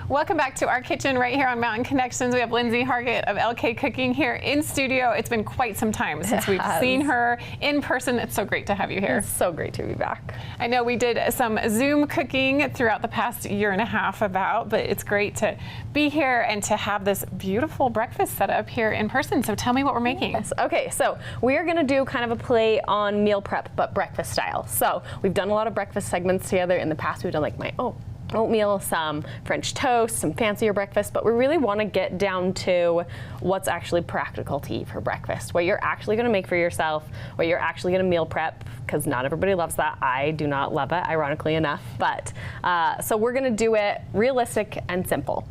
Welcome back to our kitchen right here on Mountain Connections. We have Lindsey Hargett of LK Cooking here in studio. It's been quite some time since we've seen her in person. It's so great to have you here. It's so great to be back. I know we did some Zoom cooking throughout the past year and a half but it's great to be here and to have this beautiful breakfast set up here in person. So tell me what we're making. Yes. Okay, so we are gonna do kind of a play on meal prep, but breakfast style. So we've done a lot of breakfast segments together in the past. We've done like my oatmeal, some French toast, some fancier breakfast, but we really want to get down to what's actually practical to eat for breakfast, what you're actually going to make for yourself, what you're actually going to meal prep, because not everybody loves that. I do not love it, ironically enough, but so we're going to do it realistic and simple.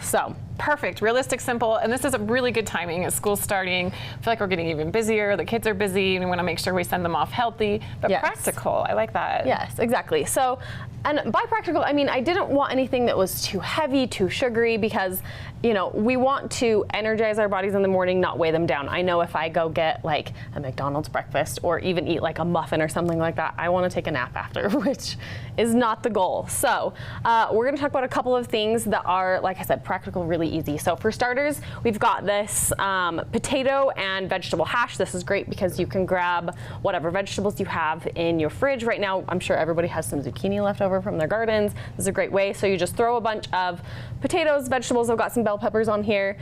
So perfect, realistic, simple, and this is a really good timing as school's starting. I feel like we're getting even busier. The kids are busy, and we want to make sure we send them off healthy, but yes. Practical. I like that. Yes, exactly. So, and by practical, I mean I didn't want anything that was too heavy, too sugary, because you know we want to energize our bodies in the morning, not weigh them down. I know if I go get like a McDonald's breakfast or even eat like a muffin or something like that, I want to take a nap after, which is not the goal. So we're going to talk about a couple of things that are, like I said, practical, really easy. So for starters, we've got this potato and vegetable hash. This is great because you can grab whatever vegetables you have in your fridge. Right now, I'm sure everybody has some zucchini left over from their gardens. This is a great way. So you just throw a bunch of potatoes, vegetables. I've got some bell peppers on here,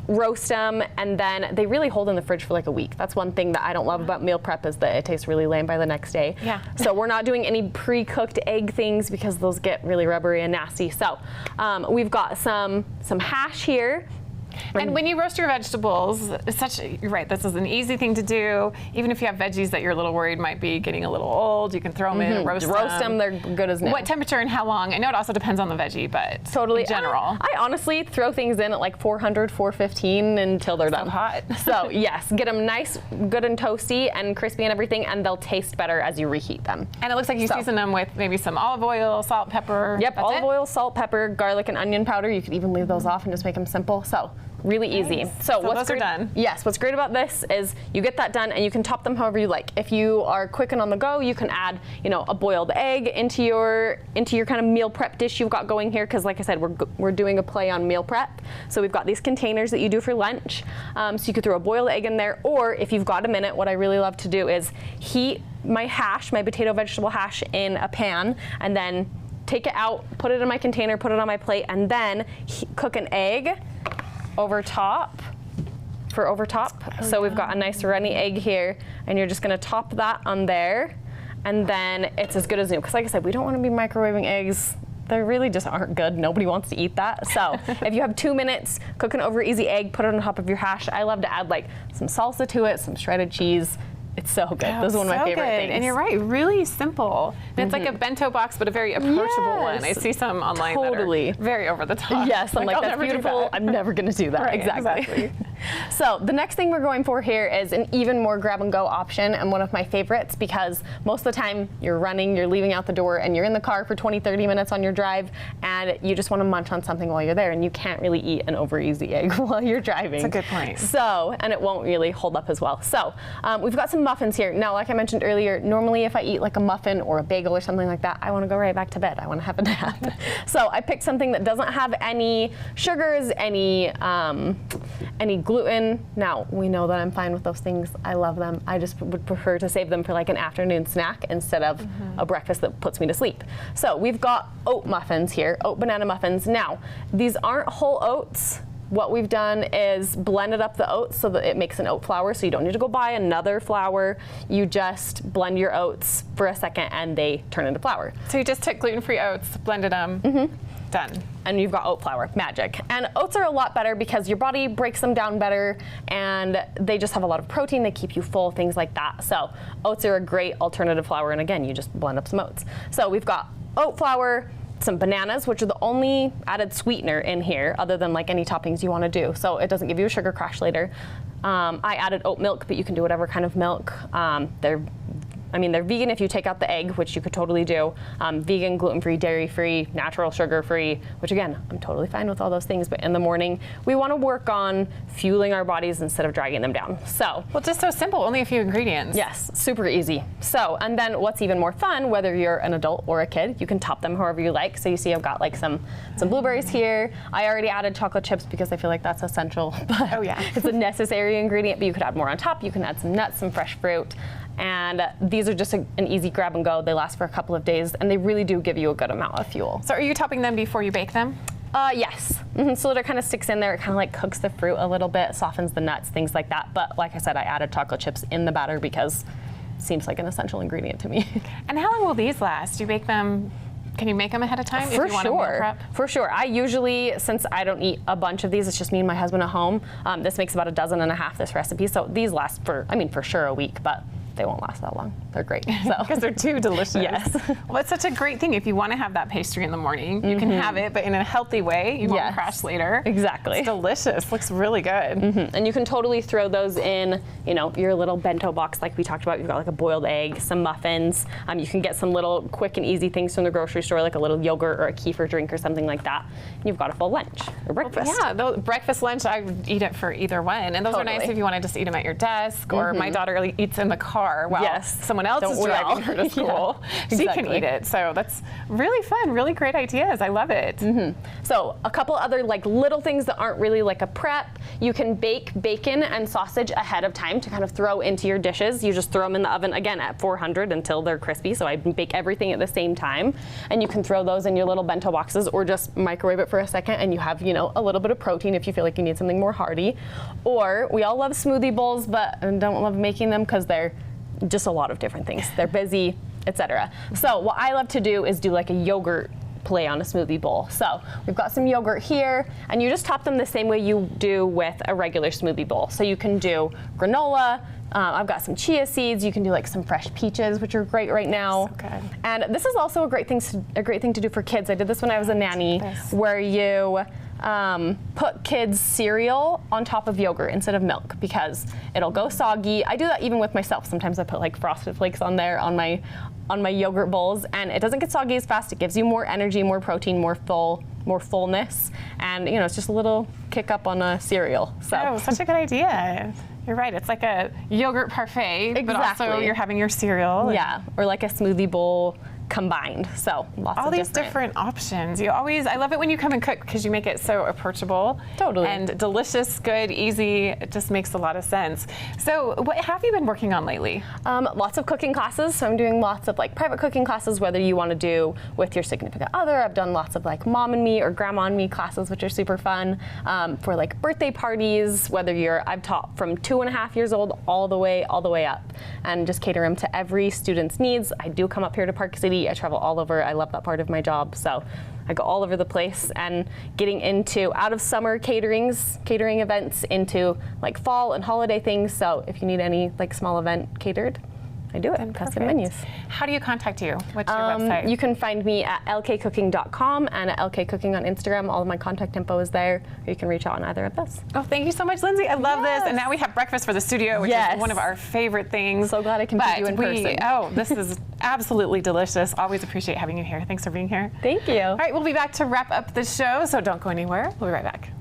roast them, and then they really hold in the fridge for like a week. That's one thing that I don't love about meal prep is that it tastes really lame by the next day. Yeah. So we're not doing any pre-cooked egg things because those get really rubbery and nasty. So we've got some hash here. And when you roast your vegetables, you're right, this is an easy thing to do. Even if you have veggies that you're a little worried might be getting a little old, you can throw them in and roast them. They're good as new. What temperature and how long? I know it also depends on the veggie, but totally. In general. I honestly throw things in at like 400, 415 until they're done. So hot. So yes, get them nice, good and toasty and crispy and everything, and they'll taste better as you reheat them. And it looks like you season them with maybe some olive oil, salt, pepper. Yep, olive oil, salt, pepper, garlic, and onion powder. You could even leave those off and just make them simple. So really easy. Nice. So those are done. Yes, what's great about this is you get that done and you can top them however you like. If you are quick and on the go, you can add, you know, a boiled egg into your kind of meal prep dish you've got going here, because like I said, we're doing a play on meal prep. So we've got these containers that you do for lunch. So you could throw a boiled egg in there, or if you've got a minute, what I really love to do is heat my hash, my potato vegetable hash, in a pan, and then take it out, put it in my container, put it on my plate, and then cook an egg over top. So we've got a nice runny egg here, and you're just gonna top that on there, and then it's as good as new. Because like I said, we don't want to be microwaving eggs. They really just aren't good. Nobody wants to eat that. So if you have 2 minutes, cook an over easy egg, put it on top of your hash. I love to add like some salsa to it, some shredded cheese. It's so good. Oh, this is one of my favorite things. And you're right, really simple. And it's like a bento box, but a very approachable one. I see some online that are very over the top. Yes, I'm like that's beautiful. I'm never going to do that. Right, exactly. So the next thing we're going for here is an even more grab and go option, and one of my favorites, because most of the time you're running, you're leaving out the door, and you're in the car for 20, 30 minutes on your drive, and you just want to munch on something while you're there, and you can't really eat an over easy egg while you're driving. That's a good point. So, and it won't really hold up as well. So we've got some muffins here. Now, like I mentioned earlier, normally if I eat like a muffin or a bagel or something like that, I want to go right back to bed. I want to have a nap. So I picked something that doesn't have any sugars, any gluten. Now, we know that I'm fine with those things. I love them. I just would prefer to save them for like an afternoon snack instead of a breakfast that puts me to sleep. So we've got oat muffins here, oat banana muffins. Now, these aren't whole oats. What we've done is blended up the oats so that it makes an oat flour, so you don't need to go buy another flour. You just blend your oats for a second and they turn into flour. So you just took gluten-free oats, blended them, done. And you've got oat flour, magic. And oats are a lot better because your body breaks them down better, and they just have a lot of protein, they keep you full, things like that. So oats are a great alternative flour, and again, you just blend up some oats. So we've got oat flour, some bananas, which are the only added sweetener in here other than like any toppings you want to do, so it doesn't give you a sugar crash later. I added oat milk, but you can do whatever kind of milk. They're I mean, they're vegan if you take out the egg, which you could totally do. Vegan, gluten-free, dairy-free, natural, sugar-free, which again, I'm totally fine with all those things. But in the morning, we want to work on fueling our bodies instead of dragging them down. So, well, just so simple, only a few ingredients. yes, super easy. So, and then what's even more fun, whether you're an adult or a kid, you can top them however you like. So you see I've got like some blueberries here. I already added chocolate chips because I feel like that's essential. But Oh, yeah. it's a necessary ingredient, but you could add more on top. You can add some nuts, some fresh fruit. And these are just an easy grab and go. They last for a couple of days, and they really do give you a good amount of fuel. So are you topping them before you bake them? Yes. So that it kind of sticks in there. It kind of like cooks the fruit a little bit, softens the nuts, things like that. But like I said, I added chocolate chips in the batter because it seems like an essential ingredient to me. And how long will these last? Do you bake them? Can you make them ahead of time if you want to meal prep? For sure. I usually, since I don't eat a bunch of these, it's just me and my husband at home. This makes about 12 and a half, this recipe. So these last for, I mean, for sure a week, but they won't last that long. They're great. So. Because they're too delicious. Yes. Well, it's such a great thing. If you want to have that pastry in the morning, you can have it, but in a healthy way. You won't crash later. Exactly. It's delicious. Looks really good. And you can totally throw those in, you know, your little bento box like we talked about. You've got like a boiled egg, some muffins. You can get some little quick and easy things from the grocery store, like a little yogurt or a kefir drink or something like that. And you've got a full lunch or breakfast. Yeah, breakfast, lunch, I would eat it for either one. And those are nice if you want to just eat them at your desk, or my daughter eats in the car while someone else is driving her to school. She can eat it. So that's really fun, really great ideas. I love it. So a couple other like little things that aren't really like a prep. You can bake bacon and sausage ahead of time to kind of throw into your dishes. You just throw them in the oven again at 400 until they're crispy. So I bake everything at the same time. And you can throw those in your little bento boxes or just microwave it for a second and you have, you know, a little bit of protein if you feel like you need something more hearty. Or we all love smoothie bowls, but don't love making them because they're just a lot of different things. They're busy, etc. So what I love to do is do like a yogurt play on a smoothie bowl. So we've got some yogurt here, and you just top them the same way you do with a regular smoothie bowl. So you can do granola. I've got some chia seeds. You can do like some fresh peaches, which are great right now. So good. And this is also a great thing to do for kids. I did this when I was a nanny, where you put kids' cereal on top of yogurt instead of milk because it'll go soggy. I do that even with myself. Sometimes I put like Frosted Flakes on there on my yogurt bowls, and it doesn't get soggy as fast. It gives you more energy, more protein, more fullness, and you know, it's just a little kick up on a cereal. So oh, such a good idea. You're right. It's like a yogurt parfait, but also you're having your cereal. Yeah, or like a smoothie bowl combined. So lots all of these different options. I love it when you come and cook because you make it so approachable. Totally. And delicious, good, easy. It just makes a lot of sense. So what have you been working on lately? Lots of cooking classes. So I'm doing lots of like private cooking classes, whether you want to do with your significant other. I've done lots of like mom and me or grandma and me classes, which are super fun. For like birthday parties, I've taught from 2.5 years old all the way up, and just cater them to every student's needs. I do come up here to Park City. I travel all over. I love that part of my job. So I go all over the place, and getting into out of summer catering events into like fall and holiday things. So if you need any like small event catered, I do it. Custom menus. How do you contact you? What's your website? You can find me at lkcooking.com and at lkcooking on Instagram. All of my contact info is there. Or you can reach out on either of those. Oh, thank you so much, Lindsay. I love this. And now we have breakfast for the studio, which is one of our favorite things. So glad I can meet you in person. Oh, this is absolutely delicious. Always appreciate having you here. Thanks for being here. Thank you. All right, we'll be back to wrap up the show, so don't go anywhere. We'll be right back.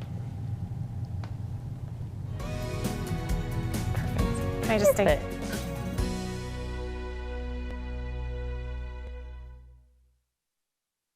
Perfect. Can I just stay?